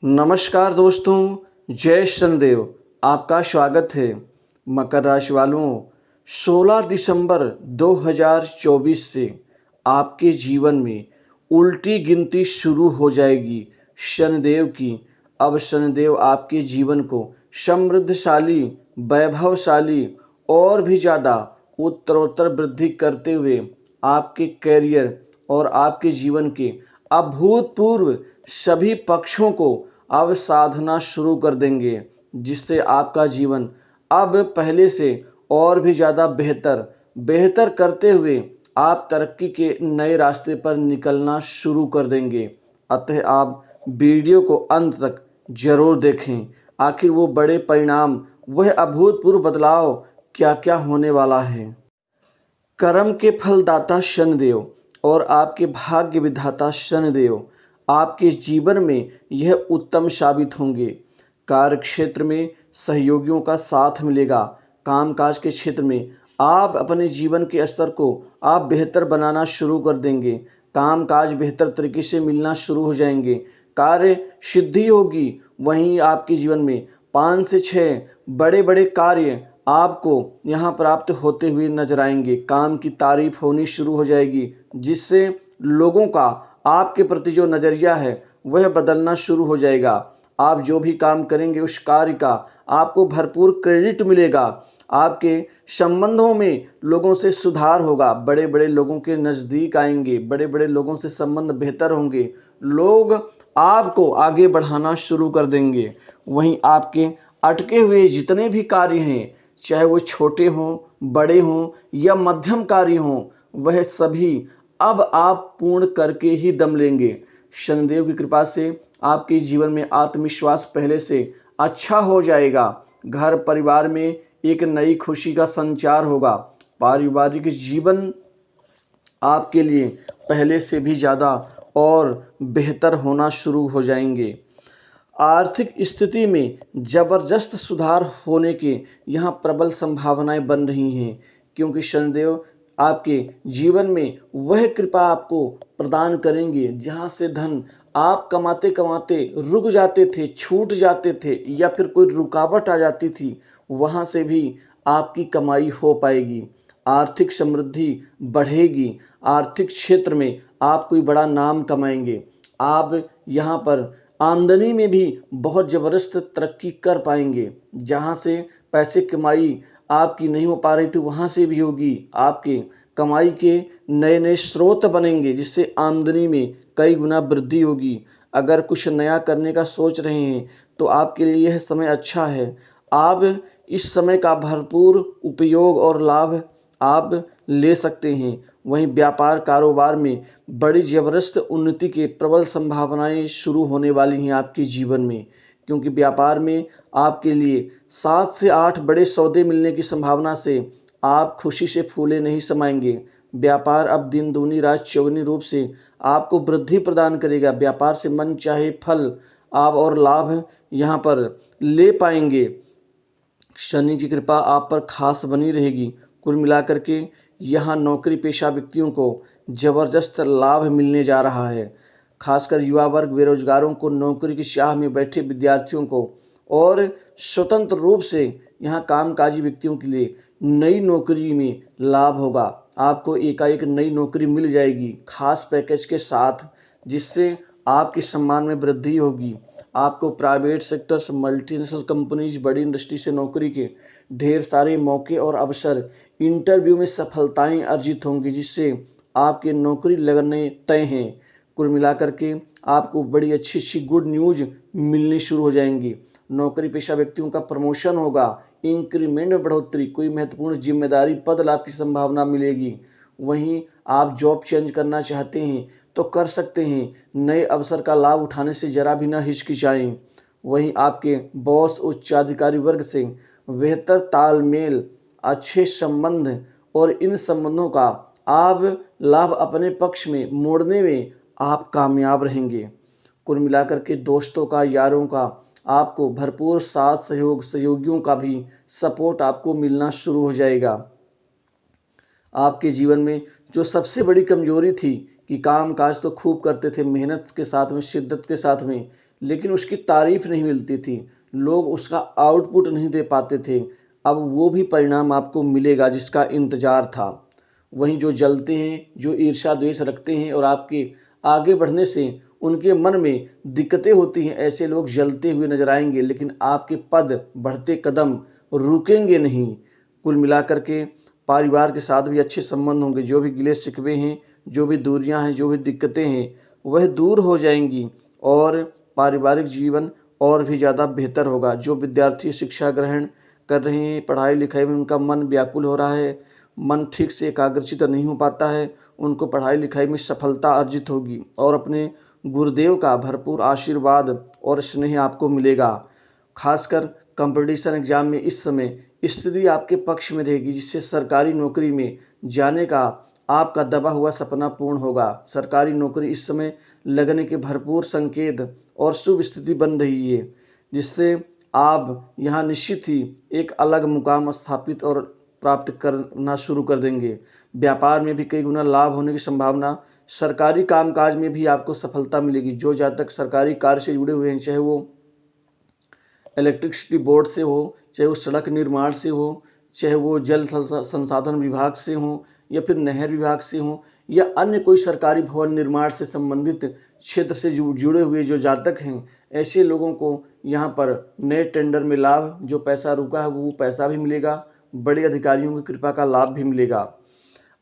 नमस्कार दोस्तों, जय शनिदेव। आपका स्वागत है। मकर राशि वालों, 16 दिसंबर 2024 से आपके जीवन में उल्टी गिनती शुरू हो जाएगी शनिदेव की। अब शनिदेव आपके जीवन को समृद्धशाली, वैभवशाली और भी ज़्यादा उत्तरोत्तर वृद्धि करते हुए आपके करियर और आपके जीवन के अभूतपूर्व सभी पक्षों को अब साधना शुरू कर देंगे, जिससे आपका जीवन अब पहले से और भी ज़्यादा बेहतर करते हुए आप तरक्की के नए रास्ते पर निकलना शुरू कर देंगे। अतः आप वीडियो को अंत तक जरूर देखें। आखिर वो बड़े परिणाम, वह अभूतपूर्व बदलाव क्या क्या होने वाला है। कर्म के फलदाता शनिदेव और आपके भाग्य विधाता शनिदेव आपके जीवन में यह उत्तम साबित होंगे। कार्य क्षेत्र में सहयोगियों का साथ मिलेगा। कामकाज के क्षेत्र में आप अपने जीवन के स्तर को आप बेहतर बनाना शुरू कर देंगे। कामकाज बेहतर तरीके से मिलना शुरू हो जाएंगे। कार्य सिद्धि होगी। वहीं आपके जीवन में 5 से 6 बड़े बड़े कार्य आपको यहाँ प्राप्त होते हुए नजर आएंगे। काम की तारीफ होनी शुरू हो जाएगी, जिससे लोगों का आपके प्रति जो नज़रिया है वह बदलना शुरू हो जाएगा। आप जो भी काम करेंगे उस कार्य का आपको भरपूर क्रेडिट मिलेगा। आपके संबंधों में लोगों से सुधार होगा। बड़े बड़े लोगों के नज़दीक आएंगे। बड़े बड़े लोगों से संबंध बेहतर होंगे। लोग आपको आगे बढ़ाना शुरू कर देंगे। वहीं आपके अटके हुए जितने भी कार्य हैं, चाहे वो छोटे हों, बड़े हों या मध्यम कार्य हों, वह सभी अब आप पूर्ण करके ही दम लेंगे। शनिदेव की कृपा से आपके जीवन में आत्मविश्वास पहले से अच्छा हो जाएगा। घर परिवार में एक नई खुशी का संचार होगा। पारिवारिक जीवन आपके लिए पहले से भी ज़्यादा और बेहतर होना शुरू हो जाएंगे। आर्थिक स्थिति में जबरदस्त सुधार होने के यहाँ प्रबल संभावनाएं बन रही हैं, क्योंकि शनिदेव आपके जीवन में वह कृपा आपको प्रदान करेंगे जहाँ से धन आप कमाते कमाते रुक जाते थे, छूट जाते थे या फिर कोई रुकावट आ जाती थी, वहाँ से भी आपकी कमाई हो पाएगी। आर्थिक समृद्धि बढ़ेगी। आर्थिक क्षेत्र में आप कोई बड़ा नाम कमाएंगे। आप यहाँ पर आमदनी में भी बहुत ज़बरदस्त तरक्की कर पाएंगे। जहाँ से पैसे कमाई आपकी नहीं हो पा रही थी, वहाँ से भी होगी। आपके कमाई के नए नए स्रोत बनेंगे, जिससे आमदनी में कई गुना वृद्धि होगी। अगर कुछ नया करने का सोच रहे हैं तो आपके लिए यह समय अच्छा है। आप इस समय का भरपूर उपयोग और लाभ आप ले सकते हैं। वहीं व्यापार कारोबार में बड़ी ज़बरदस्त उन्नति के प्रबल संभावनाएं शुरू होने वाली हैं आपके जीवन में, क्योंकि व्यापार में आपके लिए 7 से 8 बड़े सौदे मिलने की संभावना से आप खुशी से फूले नहीं समाएंगे। व्यापार अब दिन दूनी रात चौगुनी रूप से आपको वृद्धि प्रदान करेगा। व्यापार से मन चाहे फल आप और लाभ यहाँ पर ले पाएंगे। शनि की कृपा आप पर खास बनी रहेगी। कुल मिलाकर के यहाँ नौकरी पेशा व्यक्तियों को ज़बरदस्त लाभ मिलने जा रहा है। खासकर युवा वर्ग, बेरोजगारों को, नौकरी की चाह में बैठे विद्यार्थियों को और स्वतंत्र रूप से यहाँ कामकाजी व्यक्तियों के लिए नई नौकरी में लाभ होगा। आपको एकाएक नई नौकरी मिल जाएगी खास पैकेज के साथ, जिससे आपके सम्मान में वृद्धि होगी। आपको प्राइवेट सेक्टर्स, मल्टीनेशनल कंपनीज, बड़ी इंडस्ट्री से नौकरी के ढेर सारे मौके और अवसर, इंटरव्यू में सफलताएं अर्जित होंगी, जिससे आपके नौकरी लगने तय हैं। कुल मिलाकर के आपको बड़ी अच्छी अच्छी गुड न्यूज़ मिलनी शुरू हो जाएंगी। नौकरी पेशा व्यक्तियों का प्रमोशन होगा, इंक्रीमेंट में बढ़ोतरी, कोई महत्वपूर्ण जिम्मेदारी पद लाभ की संभावना मिलेगी। वहीं आप जॉब चेंज करना चाहते हैं तो कर सकते हैं। नए अवसर का लाभ उठाने से जरा भी ना हिचकिचाएं। वहीं आपके बॉस, उच्चाधिकारी वर्ग से बेहतर तालमेल, अच्छे संबंध और इन संबंधों का आप लाभ अपने पक्ष में मोड़ने में आप कामयाब रहेंगे। कुल मिलाकर के दोस्तों का, यारों का आपको भरपूर साथ सहयोग, सहयोगियों का भी सपोर्ट आपको मिलना शुरू हो जाएगा। आपके जीवन में जो सबसे बड़ी कमजोरी थी कि काम काज तो खूब करते थे, मेहनत के साथ में, शिद्दत के साथ में, लेकिन उसकी तारीफ नहीं मिलती थी, लोग उसका आउटपुट नहीं दे पाते थे। अब वो भी परिणाम आपको मिलेगा जिसका इंतज़ार था। वहीं जो जलते हैं, जो ईर्ष्या द्वेष रखते हैं और आपके आगे बढ़ने से उनके मन में दिक्कतें होती हैं, ऐसे लोग जलते हुए नजर आएंगे, लेकिन आपके पद बढ़ते कदम रुकेंगे नहीं। कुल मिलाकर के परिवार के साथ भी अच्छे संबंध होंगे। जो भी गिले शिकवे हैं, जो भी दूरियां हैं, जो भी दिक्कतें हैं, वह दूर हो जाएंगी और पारिवारिक जीवन और भी ज़्यादा बेहतर होगा। जो विद्यार्थी शिक्षा ग्रहण कर रहे हैं, पढ़ाई लिखाई में उनका मन व्याकुल हो रहा है, मन ठीक से एकाग्रचित नहीं हो पाता है, उनको पढ़ाई लिखाई में सफलता अर्जित होगी और अपने गुरुदेव का भरपूर आशीर्वाद और स्नेह आपको मिलेगा। खासकर कंपटीशन एग्जाम में इस समय स्थिति आपके पक्ष में रहेगी, जिससे सरकारी नौकरी में जाने का आपका दबा हुआ सपना पूर्ण होगा। सरकारी नौकरी इस समय लगने के भरपूर संकेत और शुभ स्थिति बन रही है, जिससे आप यहाँ निश्चित ही एक अलग मुकाम स्थापित और प्राप्त करना शुरू कर देंगे। व्यापार में भी कई गुना लाभ होने की संभावना, सरकारी कामकाज में भी आपको सफलता मिलेगी। जो जातक सरकारी कार्य से जुड़े हुए हैं, चाहे वो इलेक्ट्रिसिटी बोर्ड से हो, चाहे वो सड़क निर्माण से हो, चाहे वो जल संसाधन विभाग से हो, या फिर नहर विभाग से हो, या अन्य कोई सरकारी भवन निर्माण से संबंधित क्षेत्र से जुड़े हुए जो जातक हैं, ऐसे लोगों को यहाँ पर नए टेंडर में लाभ, जो पैसा रुका है वो पैसा भी मिलेगा, बड़े अधिकारियों की कृपा का लाभ भी मिलेगा।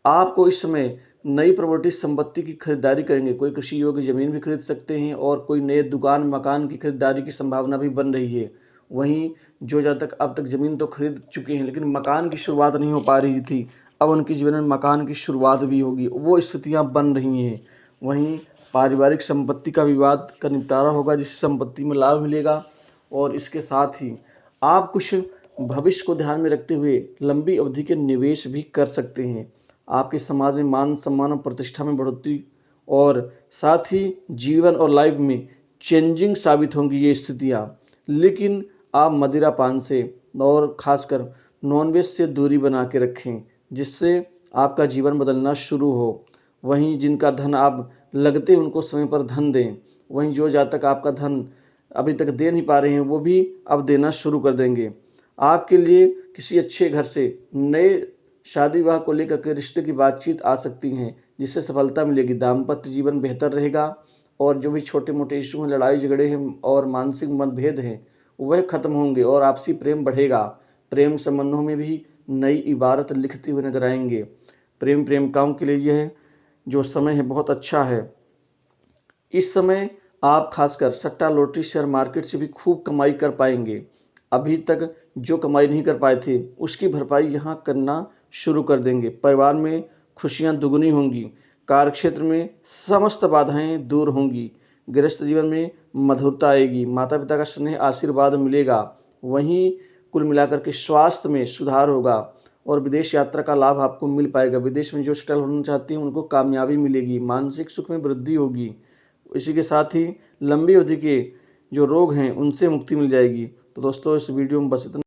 आपको इस समय नई प्रॉपर्टी संपत्ति की खरीदारी करेंगे। कोई कृषि योग्य ज़मीन भी खरीद सकते हैं और कोई नए दुकान मकान की खरीदारी की संभावना भी बन रही है। वहीं जो जातक अब तक ज़मीन तो खरीद चुके हैं, लेकिन मकान की शुरुआत नहीं हो पा रही थी, अब उनके जीवन में मकान की शुरुआत भी होगी, वो स्थितियां बन रही हैं। वहीं पारिवारिक संपत्ति का विवाद का निपटारा होगा, जिस संपत्ति में लाभ मिलेगा। और इसके साथ ही आप कुछ भविष्य को ध्यान में रखते हुए लंबी अवधि के निवेश भी कर सकते हैं। आपके समाज में मान सम्मान और प्रतिष्ठा में बढ़ोतरी और साथ ही जीवन और लाइफ में चेंजिंग साबित होंगी ये स्थितियाँ। लेकिन आप मदिरा पान से और ख़ासकर नॉनवेज से दूरी बना के रखें, जिससे आपका जीवन बदलना शुरू हो। वहीं जिनका धन आप लगते उनको समय पर धन दें। वहीं जो जातक आपका धन अभी तक दे नहीं पा रहे हैं, वो भी अब देना शुरू कर देंगे। आपके लिए किसी अच्छे घर से नए शादी विवाह को लेकर के रिश्ते की बातचीत आ सकती हैं, जिससे सफलता मिलेगी। दाम्पत्य जीवन बेहतर रहेगा और जो भी छोटे मोटे इशू हैं, लड़ाई झगड़े हैं और मानसिक मतभेद हैं, वह खत्म होंगे और आपसी प्रेम बढ़ेगा। प्रेम संबंधों में भी नई इबारत लिखते हुए नजर आएंगे। प्रेमिकाओं के लिए यह जो समय है बहुत अच्छा है। इस समय आप खासकर सट्टा लॉटरी शेयर मार्केट से भी खूब कमाई कर पाएंगे। अभी तक जो कमाई नहीं कर पाए थे, उसकी भरपाई यहाँ करना शुरू कर देंगे। परिवार में खुशियाँ दुगनी होंगी। कार्यक्षेत्र में समस्त बाधाएं दूर होंगी। गृहस्थ जीवन में मधुरता आएगी। माता पिता का स्नेह आशीर्वाद मिलेगा। वहीं कुल मिलाकर के स्वास्थ्य में सुधार होगा और विदेश यात्रा का लाभ आपको मिल पाएगा। विदेश में जो सेटल होना चाहते हैं उनको कामयाबी मिलेगी। मानसिक सुख में वृद्धि होगी। इसी के साथ ही लंबी अवधि के जो रोग हैं उनसे मुक्ति मिल जाएगी। तो दोस्तों, इस वीडियो में बस इतना।